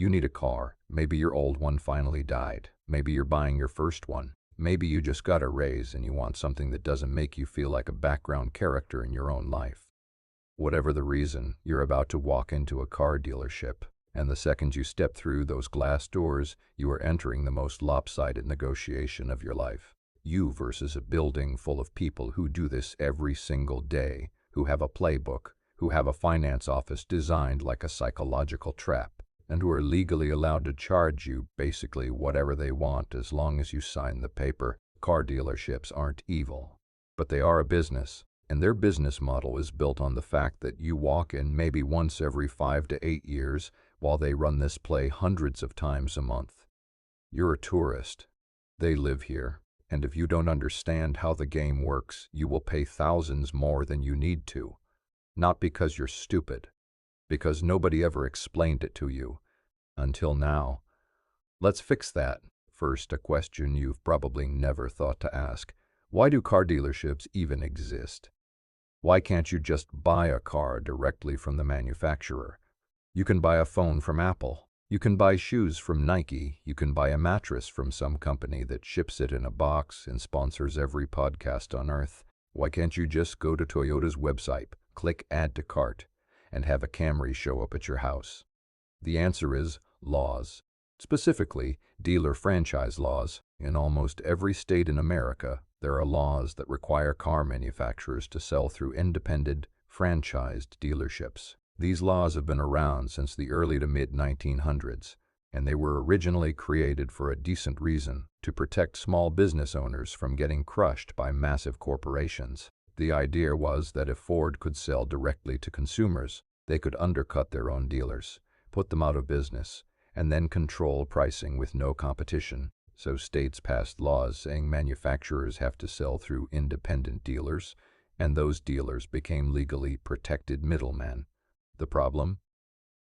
You need a car. Maybe your old one finally died. Maybe you're buying your first one. Maybe you just got a raise and you want something that doesn't make you feel like a background character in your own life. Whatever the reason, you're about to walk into a car dealership, and the second you step through those glass doors, you are entering the most lopsided negotiation of your life. You versus a building full of people who do this every single day, who have a playbook, who have a finance office designed like a psychological trap, and who are legally allowed to charge you basically whatever they want as long as you sign the paper. Car dealerships aren't evil, but they are a business, and their business model is built on the fact that you walk in maybe once every 5 to 8 years while they run this play hundreds of times a month. You're a tourist. They live here, and if you don't understand how the game works, you will pay thousands more than you need to. Not because you're stupid, because nobody ever explained it to you. Until now. Let's fix that. First, a question you've probably never thought to ask. Why do car dealerships even exist? Why can't you just buy a car directly from the manufacturer? You can buy a phone from Apple. You can buy shoes from Nike. You can buy a mattress from some company that ships it in a box and sponsors every podcast on Earth. Why can't you just go to Toyota's website, click Add to Cart, and have a Camry show up at your house? The answer is laws. Specifically, dealer franchise laws. In almost every state in America, there are laws that require car manufacturers to sell through independent, franchised dealerships. These laws have been around since the early to mid-1900s, and they were originally created for a decent reason, to protect small business owners from getting crushed by massive corporations. The idea was that if Ford could sell directly to consumers, they could undercut their own dealers, put them out of business, and then control pricing with no competition. So states passed laws saying manufacturers have to sell through independent dealers, and those dealers became legally protected middlemen. The problem?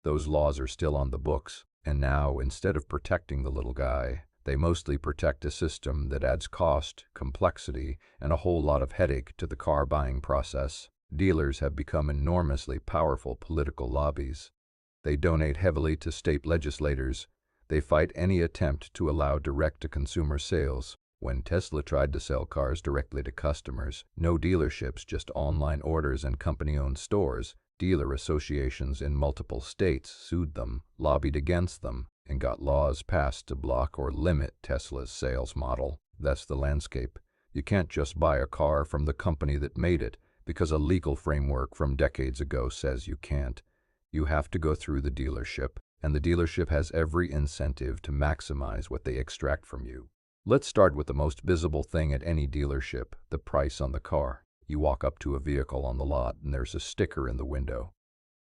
Those laws are still on the books, and now, instead of protecting the little guy, they mostly protect a system that adds cost, complexity, and a whole lot of headache to the car buying process. Dealers have become enormously powerful political lobbies. They donate heavily to state legislators. They fight any attempt to allow direct-to-consumer sales. When Tesla tried to sell cars directly to customers, no dealerships, just online orders and company-owned stores, dealer associations in multiple states sued them, lobbied against them, and got laws passed to block or limit Tesla's sales model. That's the landscape. You can't just buy a car from the company that made it because a legal framework from decades ago says you can't. You have to go through the dealership, and the dealership has every incentive to maximize what they extract from you. Let's start with the most visible thing at any dealership, the price on the car. You walk up to a vehicle on the lot and there's a sticker in the window.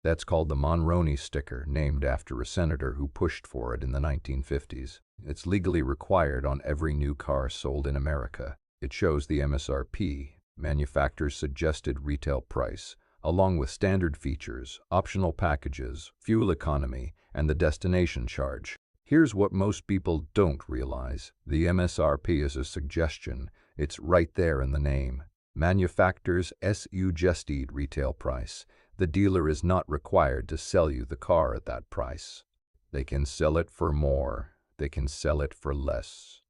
That's called the Monroney sticker, named after a senator who pushed for it in the 1950s. It's legally required on every new car sold in America. It shows the MSRP, manufacturer's suggested retail price, along with standard features, optional packages, fuel economy, and the destination charge. Here's what most people don't realize. The MSRP is a suggestion. It's right there in the name. Manufacturer's suggested retail price. The dealer is not required to sell you the car at that price. They can sell it for more. They can sell it for less.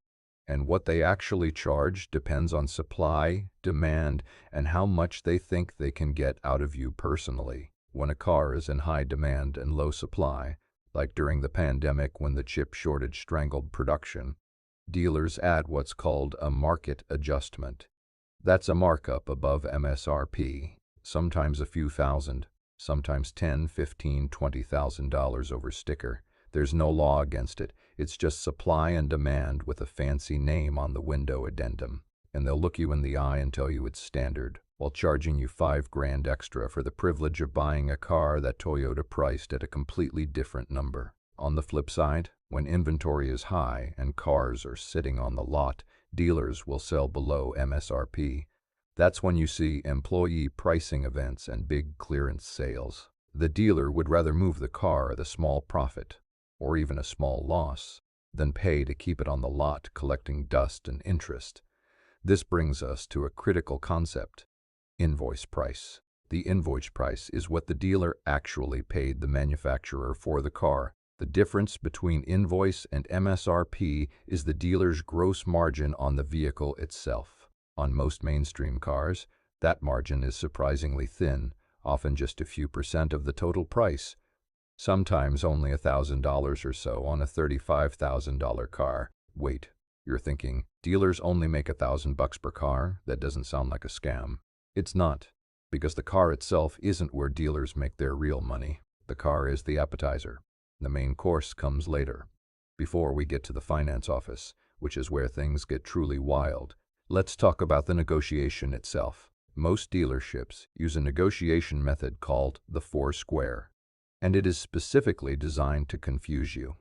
And what they actually charge depends on supply, demand, and how much they think they can get out of you personally. When a car is in high demand and low supply, like during the pandemic when the chip shortage strangled production, dealers add what's called a market adjustment. That's a markup above MSRP, sometimes a few thousand, sometimes $10,000, $15,000, $20,000 over sticker. There's no law against it. It's just supply and demand with a fancy name on the window addendum. And they'll look you in the eye and tell you it's standard, while charging you $5,000 extra for the privilege of buying a car that Toyota priced at a completely different number. On the flip side, when inventory is high and cars are sitting on the lot, dealers will sell below MSRP. That's when you see employee pricing events and big clearance sales. The dealer would rather move the car at a small profit, or even a small loss, than pay to keep it on the lot collecting dust and interest. This brings us to a critical concept: invoice price. The invoice price is what the dealer actually paid the manufacturer for the car. The difference between invoice and MSRP is the dealer's gross margin on the vehicle itself. On most mainstream cars, that margin is surprisingly thin, often just a few percent of the total price, sometimes only $1,000 or so on a $35,000 car. Wait, you're thinking, dealers only make $1,000 per car? That doesn't sound like a scam. It's not, because the car itself isn't where dealers make their real money. The car is the appetizer. The main course comes later. Before we get to the finance office, which is where things get truly wild, let's talk about the negotiation itself. Most dealerships use a negotiation method called the four square, and it is specifically designed to confuse you.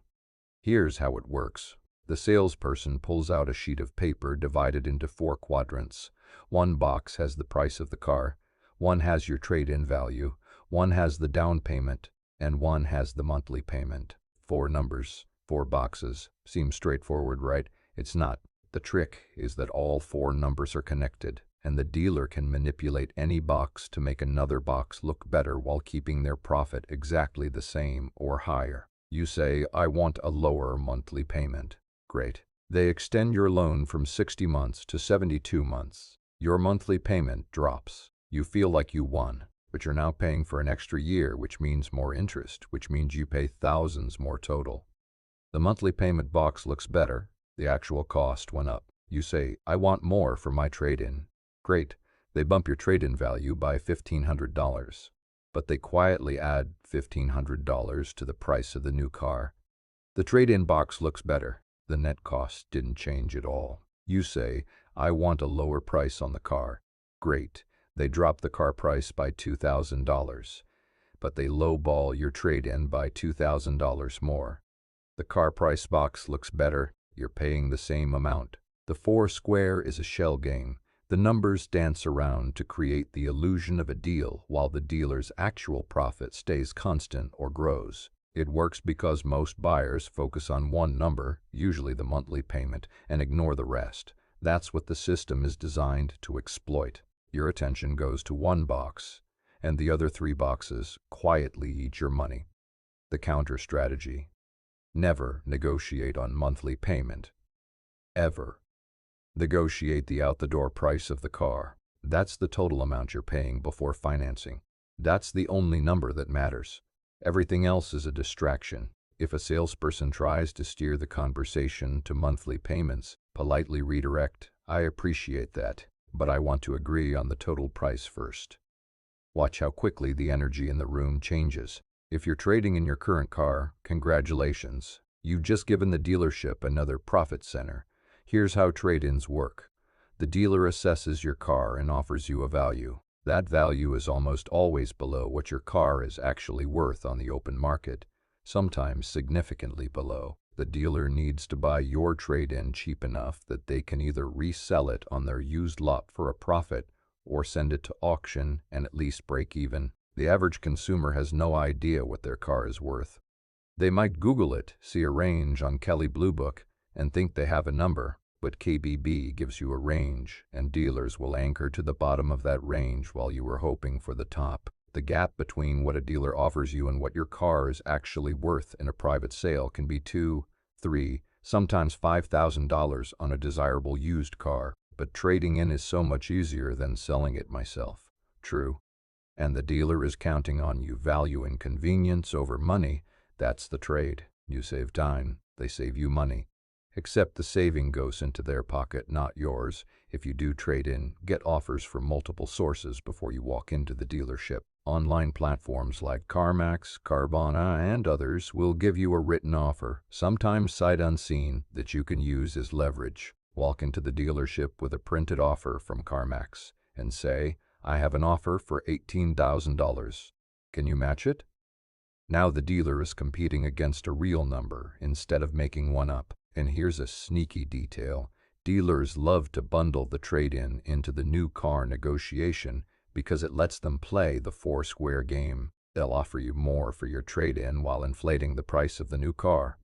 Here's how it works. The salesperson pulls out a sheet of paper divided into 4 quadrants. One box has the price of the car, one has your trade-in value, one has the down payment, and one has the monthly payment. 4 numbers, 4 boxes. Seems straightforward, right? It's not. The trick is that all 4 numbers are connected, and the dealer can manipulate any box to make another box look better while keeping their profit exactly the same or higher. You say, I want a lower monthly payment. Great. They extend your loan from 60 months to 72 months. Your monthly payment drops. You feel like you won, but you're now paying for an extra year, which means more interest, which means you pay thousands more total. The monthly payment box looks better. The actual cost went up. You say, I want more for my trade-in. Great. They bump your trade-in value by $1,500, but they quietly add $1,500 to the price of the new car. The trade-in box looks better. The net cost didn't change at all. You say, I want a lower price on the car. Great. They drop the car price by $2,000, but they lowball your trade-in by $2,000 more. The car price box looks better. You're paying the same amount. The 4 square is a shell game. The numbers dance around to create the illusion of a deal while the dealer's actual profit stays constant or grows. It works because most buyers focus on one number, usually the monthly payment, and ignore the rest. That's what the system is designed to exploit. Your attention goes to one box, and the other 3 boxes quietly eat your money. The counter strategy: never negotiate on monthly payment. Ever. Negotiate the out-the-door price of the car. That's the total amount you're paying before financing. That's the only number that matters. Everything else is a distraction. If a salesperson tries to steer the conversation to monthly payments, politely redirect, I appreciate that, but I want to agree on the total price first. Watch how quickly the energy in the room changes. If you're trading in your current car, congratulations. You've just given the dealership another profit center. Here's how trade-ins work. The dealer assesses your car and offers you a value. That value is almost always below what your car is actually worth on the open market, sometimes significantly below. The dealer needs to buy your trade-in cheap enough that they can either resell it on their used lot for a profit or send it to auction and at least break even. The average consumer has no idea what their car is worth. They might Google it, see a range on Kelley Blue Book, and think they have a number, but KBB gives you a range, and dealers will anchor to the bottom of that range while you are hoping for the top. The gap between what a dealer offers you and what your car is actually worth in a private sale can be $2,000, $3,000, sometimes $5,000 on a desirable used car, but trading in is so much easier than selling it myself. True. And the dealer is counting on you valuing convenience over money. That's the trade. You save time, they save you money. Except the saving goes into their pocket, not yours. If you do trade in, get offers from multiple sources before you walk into the dealership. Online platforms like CarMax, Carvana, and others will give you a written offer, sometimes sight unseen, that you can use as leverage. Walk into the dealership with a printed offer from CarMax and say, I have an offer for $18,000. Can you match it? Now the dealer is competing against a real number instead of making one up. And here's a sneaky detail. Dealers love to bundle the trade-in into the new car negotiation because it lets them play the 4 square game. They'll offer you more for your trade-in while inflating the price of the new car.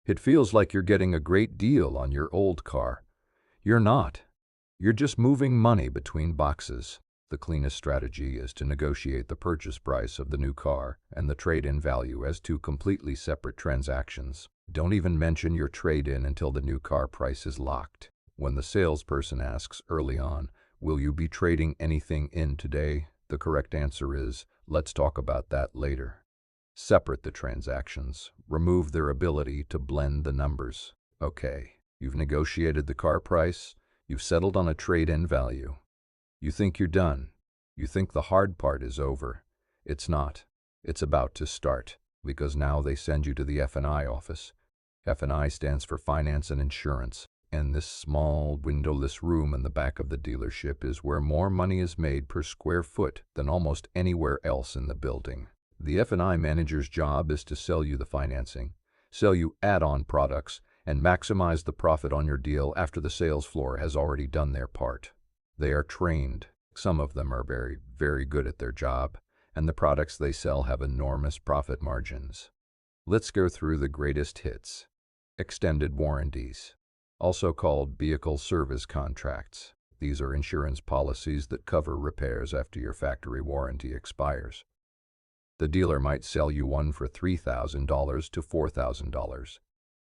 It feels like you're getting a great deal on your old car. You're not. You're just moving money between boxes. The cleanest strategy is to negotiate the purchase price of the new car and the trade-in value as two completely separate transactions. Don't even mention your trade-in until the new car price is locked. When the salesperson asks early on, "Will you be trading anything in today?" the correct answer is, "Let's talk about that later." Separate the transactions. Remove their ability to blend the numbers. Okay, you've negotiated the car price. You've settled on a trade-in value. You think you're done. You think the hard part is over. It's not. It's about to start, because now they send you to the F&I office. F&I stands for Finance and Insurance, and this small, windowless room in the back of the dealership is where more money is made per square foot than almost anywhere else in the building. The F&I manager's job is to sell you the financing, sell you add-on products, and maximize the profit on your deal after the sales floor has already done their part. They are trained. Some of them are very, very good at their job, and the products they sell have enormous profit margins. Let's go through the greatest hits. Extended warranties, also called vehicle service contracts. These are insurance policies that cover repairs after your factory warranty expires. The dealer might sell you one for $3,000 to $4,000.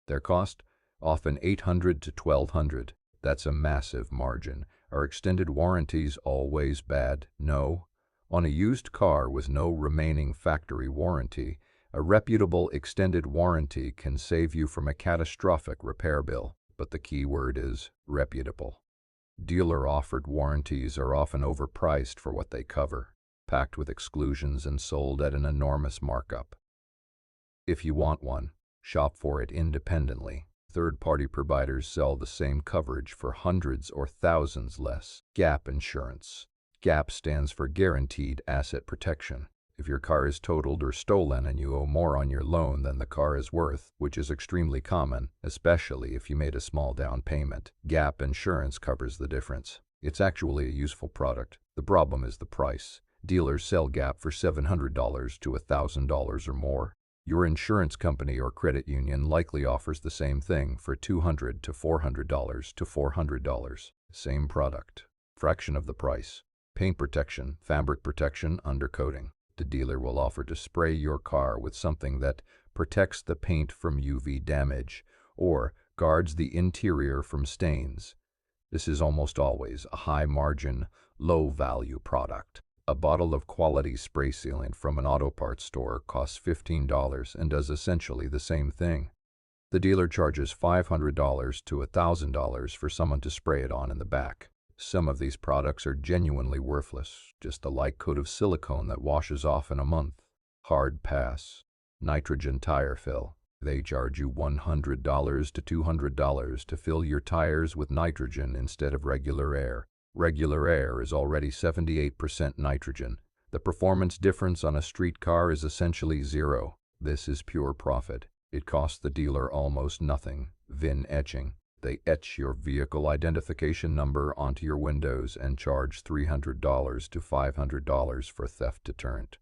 Their cost? Often $800 to $1,200. That's a massive margin. Are extended warranties always bad? No. On a used car with no remaining factory warranty, a reputable extended warranty can save you from a catastrophic repair bill, but the key word is reputable. Dealer-offered warranties are often overpriced for what they cover, packed with exclusions and sold at an enormous markup. If you want one, shop for it independently. Third-party providers sell the same coverage for hundreds or thousands less. Gap insurance. GAP stands for Guaranteed Asset Protection. If your car is totaled or stolen and you owe more on your loan than the car is worth, which is extremely common, especially if you made a small down payment, GAP insurance covers the difference. It's actually a useful product. The problem is the price. Dealers sell GAP for $700 to $1,000 or more. Your insurance company or credit union likely offers the same thing for $200 to $400 to $400. Same product, fraction of the price. Paint protection, fabric protection, undercoating. The dealer will offer to spray your car with something that protects the paint from UV damage or guards the interior from stains. This is almost always a high-margin, low-value product. A bottle of quality spray sealant from an auto parts store costs $15 and does essentially the same thing. The dealer charges $500 to $1,000 for someone to spray it on in the back. Some of these products are genuinely worthless, just a light coat of silicone that washes off in a month. Hard pass. Nitrogen tire fill. They charge you $100 to $200 to fill your tires with nitrogen instead of regular air. Regular air is already 78% nitrogen. The performance difference on a street car is essentially zero. This is pure profit. It costs the dealer almost nothing. VIN etching. They etch your vehicle identification number onto your windows and charge $300 to $500 for theft deterrent.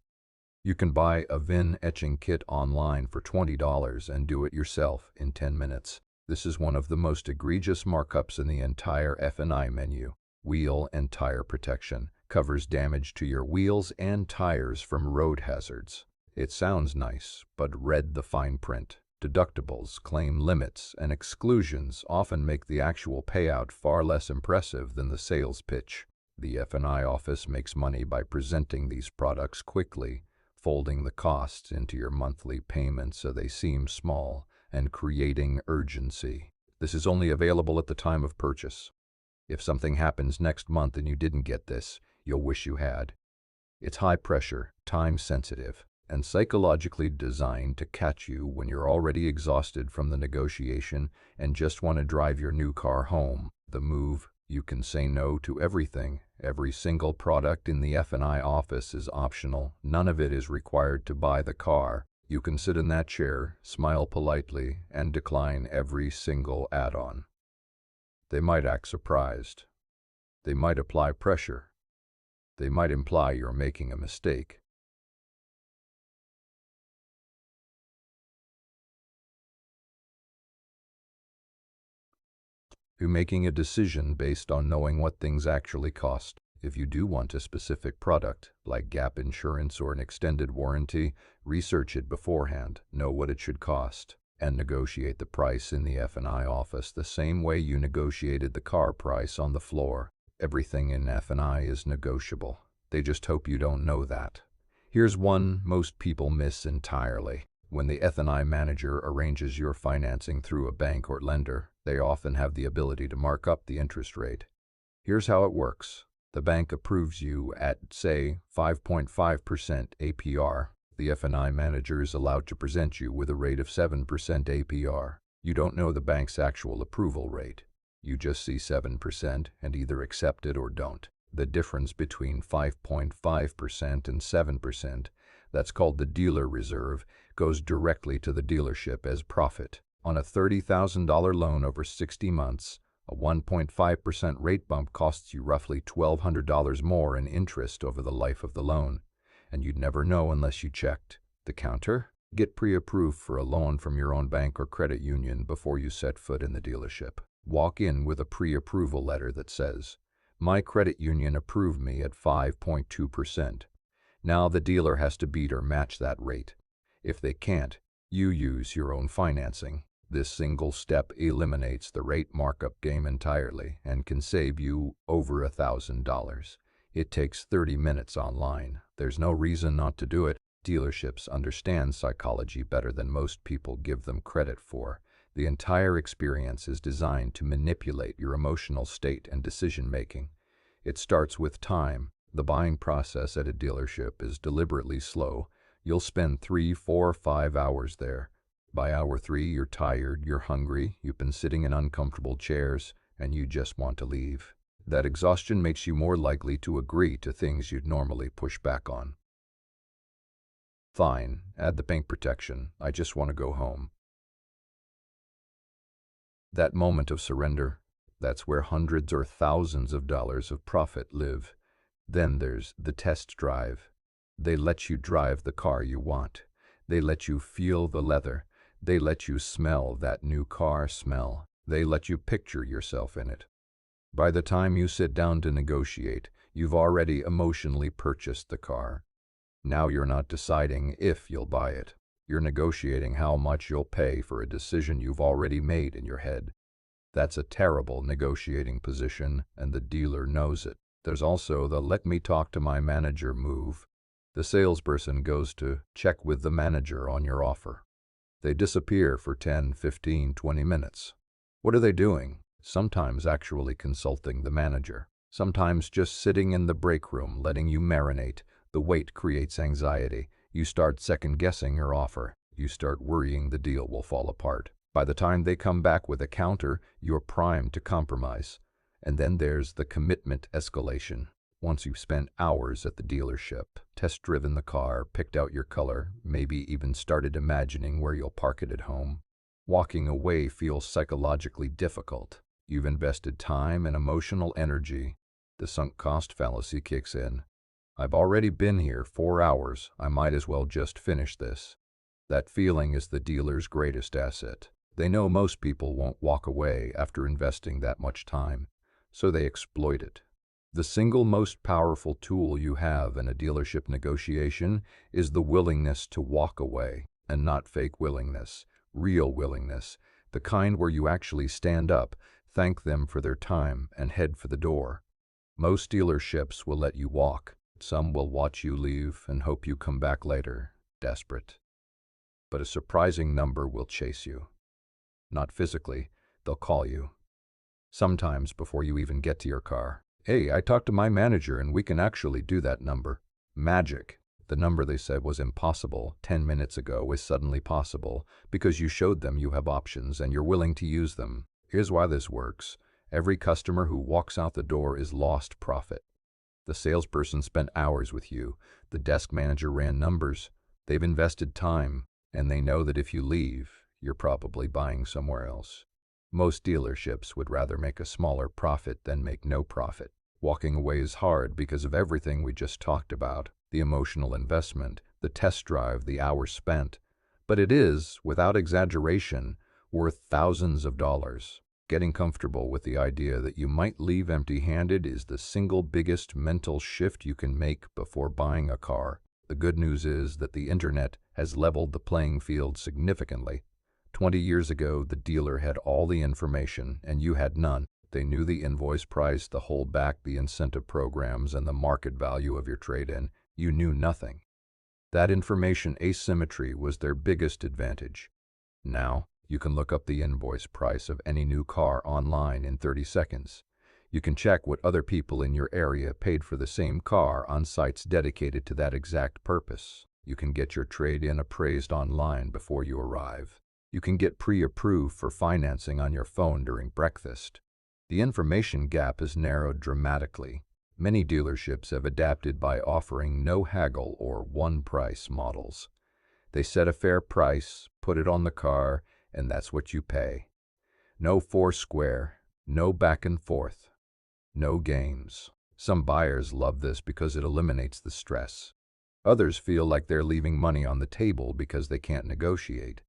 You can buy a VIN etching kit online for $20 and do it yourself in 10 minutes. This is one of the most egregious markups in the entire F&I menu. Wheel and tire protection covers damage to your wheels and tires from road hazards. It sounds nice, but read the fine print. Deductibles, claim limits, and exclusions often make the actual payout far less impressive than the sales pitch. The F&I office makes money by presenting these products quickly, folding the costs into your monthly payments so they seem small, and creating urgency. This is only available at the time of purchase. If something happens next month and you didn't get this, you'll wish you had. It's high pressure, time sensitive, and psychologically designed to catch you when you're already exhausted from the negotiation and just want to drive your new car home. The move, you can say no to everything. Every single product in the F&I office is optional. None of it is required to buy the car. You can sit in that chair, smile politely, and decline every single add-on. They might act surprised. They might apply pressure. They might imply you're making a mistake. You're making a decision based on knowing what things actually cost. If you do want a specific product, like gap insurance or an extended warranty, research it beforehand, know what it should cost, and negotiate the price in the F&I office the same way you negotiated the car price on the floor. Everything in F&I is negotiable. They just hope you don't know that. Here's one most people miss entirely. When the F&I manager arranges your financing through a bank or lender, they often have the ability to mark up the interest rate. Here's how it works. The bank approves you at, say, 5.5% APR. The F&I manager is allowed to present you with a rate of 7% APR. You don't know the bank's actual approval rate. You just see 7% and either accept it or don't. The difference between 5.5% and 7%, that's called the dealer reserve, goes directly to the dealership as profit. On a $30,000 loan over 60 months, a 1.5% rate bump costs you roughly $1,200 more in interest over the life of the loan, and you'd never know unless you checked. The counter? Get pre-approved for a loan from your own bank or credit union before you set foot in the dealership. Walk in with a pre-approval letter that says, "My credit union approved me at 5.2%. Now the dealer has to beat or match that rate. If they can't, you use your own financing." This single step eliminates the rate markup game entirely and can save you over $1,000. It takes 30 minutes online. There's no reason not to do it. Dealerships understand psychology better than most people give them credit for. The entire experience is designed to manipulate your emotional state and decision-making. It starts with time. The buying process at a dealership is deliberately slow. You'll spend 3, 4, 5 hours there. By hour 3, you're tired, you're hungry, you've been sitting in uncomfortable chairs, and you just want to leave. That exhaustion makes you more likely to agree to things you'd normally push back on. Fine, add the paint protection. I just want to go home. That moment of surrender, that's where hundreds or thousands of dollars of profit live. Then there's the test drive. They let you drive the car you want. They let you feel the leather. They let you smell that new car smell. They let you picture yourself in it. By the time you sit down to negotiate, you've already emotionally purchased the car. Now you're not deciding if you'll buy it. You're negotiating how much you'll pay for a decision you've already made in your head. That's a terrible negotiating position, and the dealer knows it. There's also the "let me talk to my manager" move. The salesperson goes to check with the manager on your offer. They disappear for 10, 15, 20 minutes. What are they doing? Sometimes actually consulting the manager. Sometimes just sitting in the break room letting you marinate. The wait creates anxiety. You start second-guessing your offer. You start worrying the deal will fall apart. By the time they come back with a counter, you're primed to compromise. And then there's the commitment escalation. Once you've spent hours at the dealership, test-driven the car, picked out your color, maybe even started imagining where you'll park it at home, walking away feels psychologically difficult. You've invested time and emotional energy. The sunk cost fallacy kicks in. I've already been here 4 hours. I might as well just finish this. That feeling is the dealer's greatest asset. They know most people won't walk away after investing that much time, so they exploit it. The single most powerful tool you have in a dealership negotiation is the willingness to walk away, and not fake willingness, real willingness, the kind where you actually stand up, thank them for their time, and head for the door. Most dealerships will let you walk. Some will watch you leave and hope you come back later, desperate. But a surprising number will chase you. Not physically, they'll call you. Sometimes before you even get to your car. "Hey, I talked to my manager and we can actually do that number." Magic. The number they said was impossible 10 minutes ago is suddenly possible because you showed them you have options and you're willing to use them. Here's why this works. Every customer who walks out the door is lost profit. The salesperson spent hours with you. The desk manager ran numbers. They've invested time, and they know that if you leave, you're probably buying somewhere else. Most dealerships would rather make a smaller profit than make no profit. Walking away is hard because of everything we just talked about, the emotional investment, the test drive, the hours spent. But it is, without exaggeration, worth thousands of dollars. Getting comfortable with the idea that you might leave empty-handed is the single biggest mental shift you can make before buying a car. The good news is that the internet has leveled the playing field significantly. 20 years ago, the dealer had all the information and you had none. They knew the invoice price, the holdback, the incentive programs, and the market value of your trade-in. You knew nothing. That information asymmetry was their biggest advantage. Now, you can look up the invoice price of any new car online in 30 seconds. You can check what other people in your area paid for the same car on sites dedicated to that exact purpose. You can get your trade-in appraised online before you arrive. You can get pre-approved for financing on your phone during breakfast. The information gap is narrowed dramatically. Many dealerships have adapted by offering no haggle or one-price models. They set a fair price, put it on the car, and that's what you pay. No foursquare, no back and forth, no games. Some buyers love this because it eliminates the stress. Others feel like they're leaving money on the table because they can't negotiate.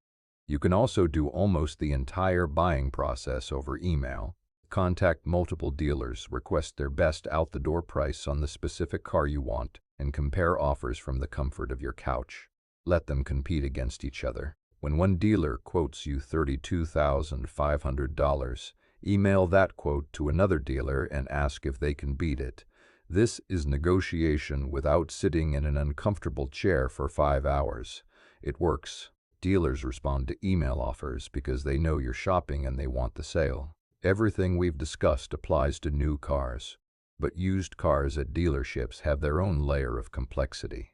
You can also do almost the entire buying process over email. Contact multiple dealers, request their best out-the-door price on the specific car you want, and compare offers from the comfort of your couch. Let them compete against each other. When one dealer quotes you $32,500, email that quote to another dealer and ask if they can beat it. This is negotiation without sitting in an uncomfortable chair for 5 hours. It works. Dealers respond to email offers because they know you're shopping and they want the sale. Everything we've discussed applies to new cars, but used cars at dealerships have their own layer of complexity.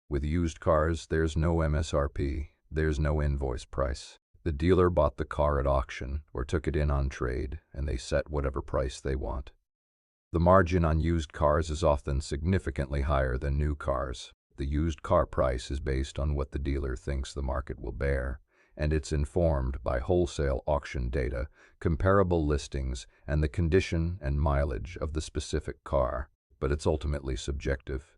With used cars, there's no MSRP, there's no invoice price. The dealer bought the car at auction or took it in on trade, and they set whatever price they want. The margin on used cars is often significantly higher than new cars. The used car price is based on what the dealer thinks the market will bear, and it's informed by wholesale auction data, comparable listings, and the condition and mileage of the specific car, but it's ultimately subjective.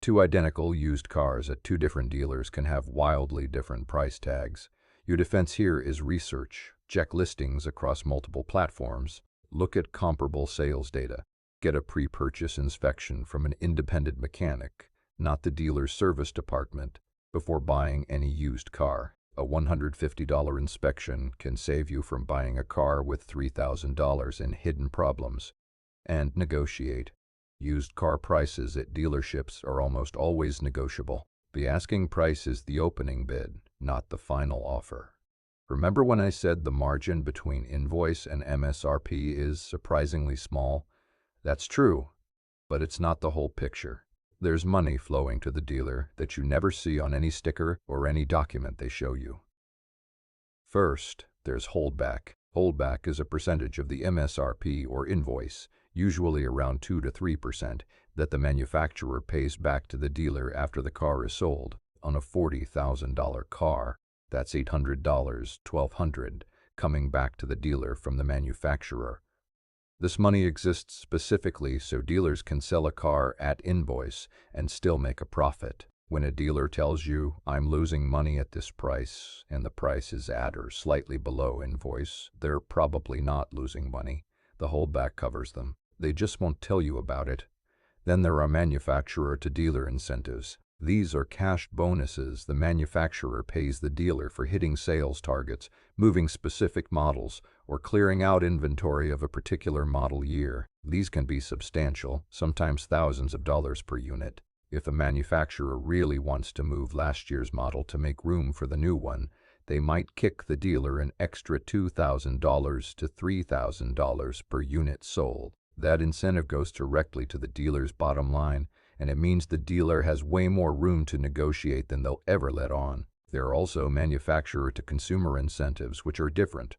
Two identical used cars at two different dealers can have wildly different price tags. Your defense here is research. Check listings across multiple platforms. Look at comparable sales data. Get a pre-purchase inspection from an independent mechanic, not the dealer's service department, before buying any used car. A $150 inspection can save you from buying a car with $3,000 in hidden problems. And negotiate. Used car prices at dealerships are almost always negotiable. The asking price is the opening bid, not the final offer. Remember when I said the margin between invoice and MSRP is surprisingly small? That's true, but it's not the whole picture. There's money flowing to the dealer that you never see on any sticker or any document they show you. First, there's holdback. Holdback is a percentage of the MSRP or invoice, usually around 2 to 3%, that the manufacturer pays back to the dealer after the car is sold. On a $40,000 car, that's $800, $1,200, coming back to the dealer from the manufacturer. This money exists specifically so dealers can sell a car at invoice and still make a profit. When a dealer tells you, "I'm losing money at this price," and the price is at or slightly below invoice, they're probably not losing money. The holdback covers them. They just won't tell you about it. Then there are manufacturer-to-dealer incentives. These are cash bonuses the manufacturer pays the dealer for hitting sales targets, moving specific models, or clearing out inventory of a particular model year. These can be substantial, sometimes thousands of dollars per unit. If a manufacturer really wants to move last year's model to make room for the new one, they might kick the dealer an extra $2,000 to $3,000 per unit sold. That incentive goes directly to the dealer's bottom line, and it means the dealer has way more room to negotiate than they'll ever let on. There are also manufacturer-to-consumer incentives, which are different.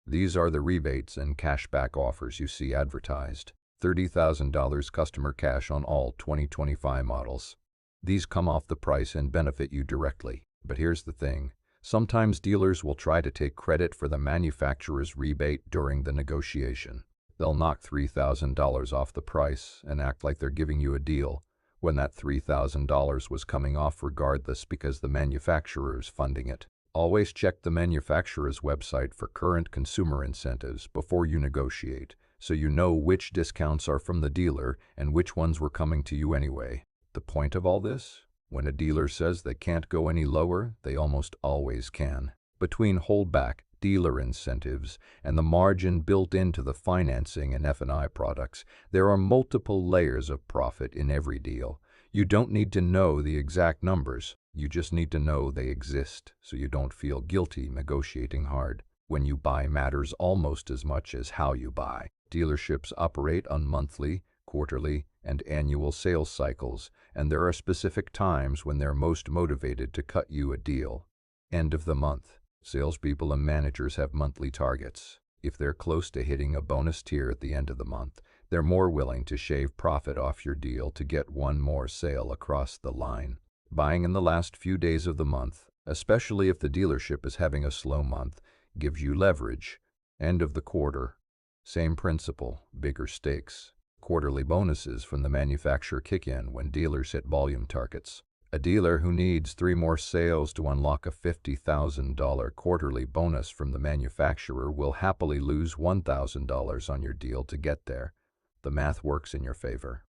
These are the rebates and cashback offers you see advertised. $30,000 customer cash on all 2025 models. These come off the price and benefit you directly. But here's the thing. Sometimes dealers will try to take credit for the manufacturer's rebate during the negotiation. They'll knock $3,000 off the price and act like they're giving you a deal, when that $3,000 was coming off regardless because the manufacturer is funding it. Always check the manufacturer's website for current consumer incentives before you negotiate, so you know which discounts are from the dealer and which ones were coming to you anyway. The point of all this? When a dealer says they can't go any lower, they almost always can. Between holdback, dealer incentives, and the margin built into the financing and F&I products, there are multiple layers of profit in every deal. You don't need to know the exact numbers, you just need to know they exist so you don't feel guilty negotiating hard. When you buy matters almost as much as how you buy. Dealerships operate on monthly, quarterly, and annual sales cycles, and there are specific times when they're most motivated to cut you a deal. End of the month. Salespeople and managers have monthly targets. If they're close to hitting a bonus tier at the end of the month, they're more willing to shave profit off your deal to get one more sale across the line. Buying in the last few days of the month, especially if the dealership is having a slow month, gives you leverage. End of the quarter. Same principle, bigger stakes. Quarterly bonuses from the manufacturer kick in when dealers hit volume targets. A dealer who needs 3 more sales to unlock a $50,000 quarterly bonus from the manufacturer will happily lose $1,000 on your deal to get there. The math works in your favor.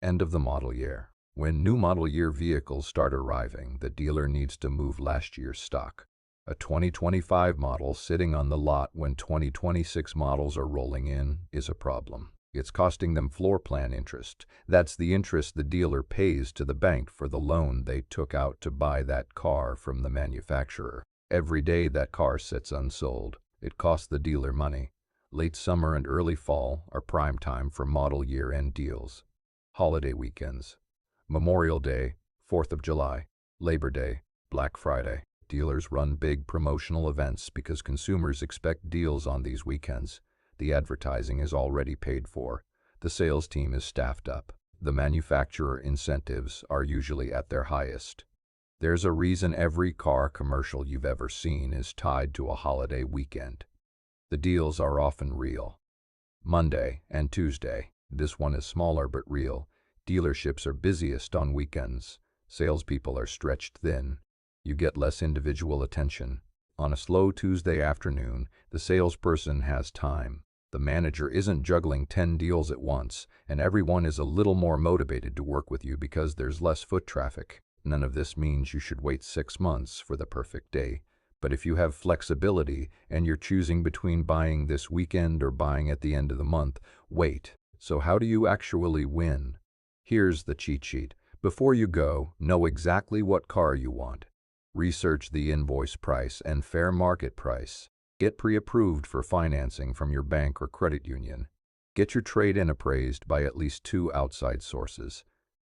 End of the model year. When new model year vehicles start arriving, the dealer needs to move last year's stock. A 2025 model sitting on the lot when 2026 models are rolling in is a problem. It's costing them floor plan interest. That's the interest the dealer pays to the bank for the loan they took out to buy that car from the manufacturer. Every day that car sits unsold, it costs the dealer money. Late summer and early fall are prime time for model year-end deals. Holiday weekends. Memorial Day, 4th of July, Labor Day, Black Friday. Dealers run big promotional events because consumers expect deals on these weekends. The advertising is already paid for. The sales team is staffed up. The manufacturer incentives are usually at their highest. There's a reason every car commercial you've ever seen is tied to a holiday weekend. The deals are often real. Monday and Tuesday. This one is smaller but real. Dealerships are busiest on weekends. Salespeople are stretched thin. You get less individual attention. On a slow Tuesday afternoon, the salesperson has time. The manager isn't juggling 10 deals at once, and everyone is a little more motivated to work with you because there's less foot traffic. None of this means you should wait 6 months for the perfect day. But if you have flexibility and you're choosing between buying this weekend or buying at the end of the month, wait. So how do you actually win? Here's the cheat sheet. Before you go, know exactly what car you want. Research the invoice price and fair market price. Get pre-approved for financing from your bank or credit union. Get your trade-in appraised by at least 2 outside sources.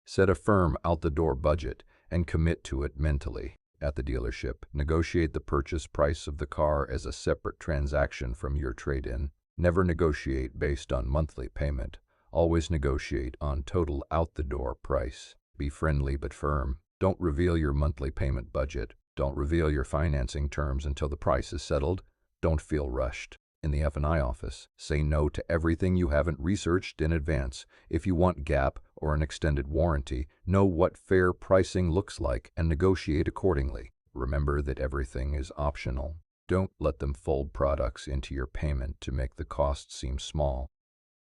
Set a firm out-the-door budget and commit to it mentally. At the dealership, negotiate the purchase price of the car as a separate transaction from your trade-in. Never negotiate based on monthly payment. Always negotiate on total out-the-door price. Be friendly but firm. Don't reveal your monthly payment budget. Don't reveal your financing terms until the price is settled. Don't feel rushed. In the F&I office, say no to everything you haven't researched in advance. If you want gap or an extended warranty, know what fair pricing looks like and negotiate accordingly. Remember that everything is optional. Don't let them fold products into your payment to make the cost seem small.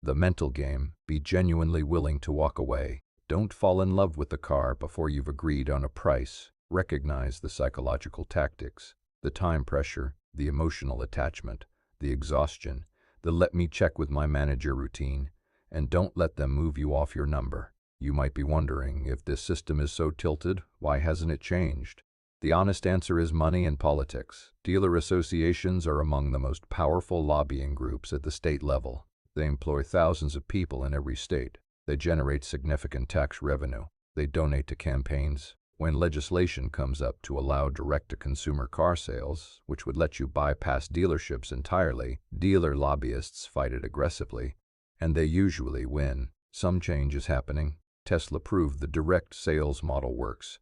The mental game, be genuinely willing to walk away. Don't fall in love with the car before you've agreed on a price. Recognize the psychological tactics, the time pressure, the emotional attachment, the exhaustion, the let me check with my manager routine, and don't let them move you off your number. You might be wondering, if this system is so tilted, why hasn't it changed? The honest answer is money and politics. Dealer associations are among the most powerful lobbying groups at the state level. They employ thousands of people in every state. They generate significant tax revenue. They donate to campaigns. When legislation comes up to allow direct-to-consumer car sales, which would let you bypass dealerships entirely, dealer lobbyists fight it aggressively, and they usually win. Some change is happening. Tesla proved the direct sales model works.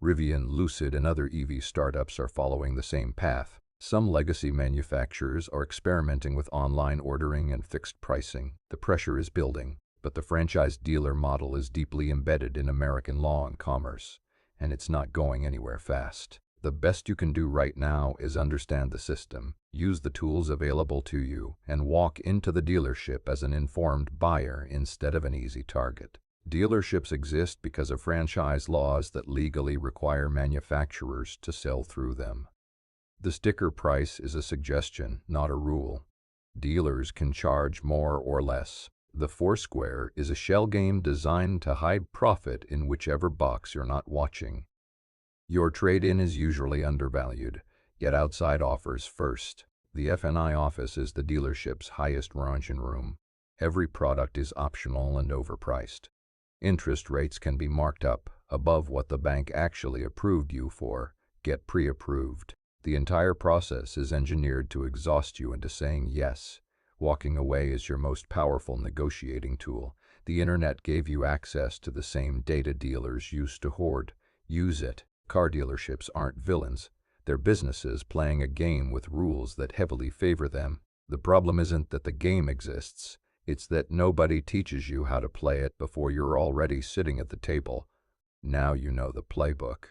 Rivian, Lucid, and other EV startups are following the same path. Some legacy manufacturers are experimenting with online ordering and fixed pricing. The pressure is building, but the franchise dealer model is deeply embedded in American law and commerce, and it's not going anywhere fast. The best you can do right now is understand the system, use the tools available to you, and walk into the dealership as an informed buyer instead of an easy target. Dealerships exist because of franchise laws that legally require manufacturers to sell through them. The sticker price is a suggestion, not a rule. Dealers can charge more or less. The Foursquare is a shell game designed to hide profit in whichever box you're not watching. Your trade-in is usually undervalued. Get outside offers first. The F&I office is the dealership's highest margin room. Every product is optional and overpriced. Interest rates can be marked up above what the bank actually approved you for. Get pre-approved. The entire process is engineered to exhaust you into saying yes. Walking away is your most powerful negotiating tool. The internet gave you access to the same data dealers used to hoard. Use it. Car dealerships aren't villains. They're businesses playing a game with rules that heavily favor them. The problem isn't that the game exists. It's that nobody teaches you how to play it before you're already sitting at the table. Now you know the playbook.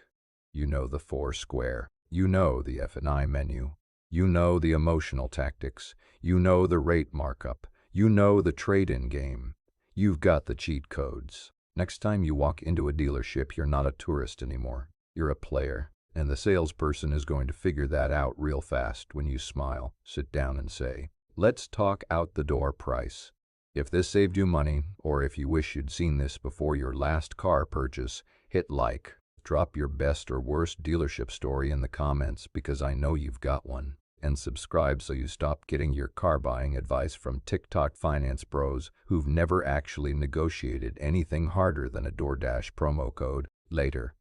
You know the Foursquare. You know the F&I menu. You know the emotional tactics. You know the rate markup. You know the trade-in game. You've got the cheat codes. Next time you walk into a dealership, you're not a tourist anymore. You're a player. And the salesperson is going to figure that out real fast when you smile, sit down and say, "Let's talk out the door price." If this saved you money, or if you wish you'd seen this before your last car purchase, hit like. Drop your best or worst dealership story in the comments because I know you've got one. And subscribe so you stop getting your car buying advice from TikTok finance bros who've never actually negotiated anything harder than a DoorDash promo code. Later.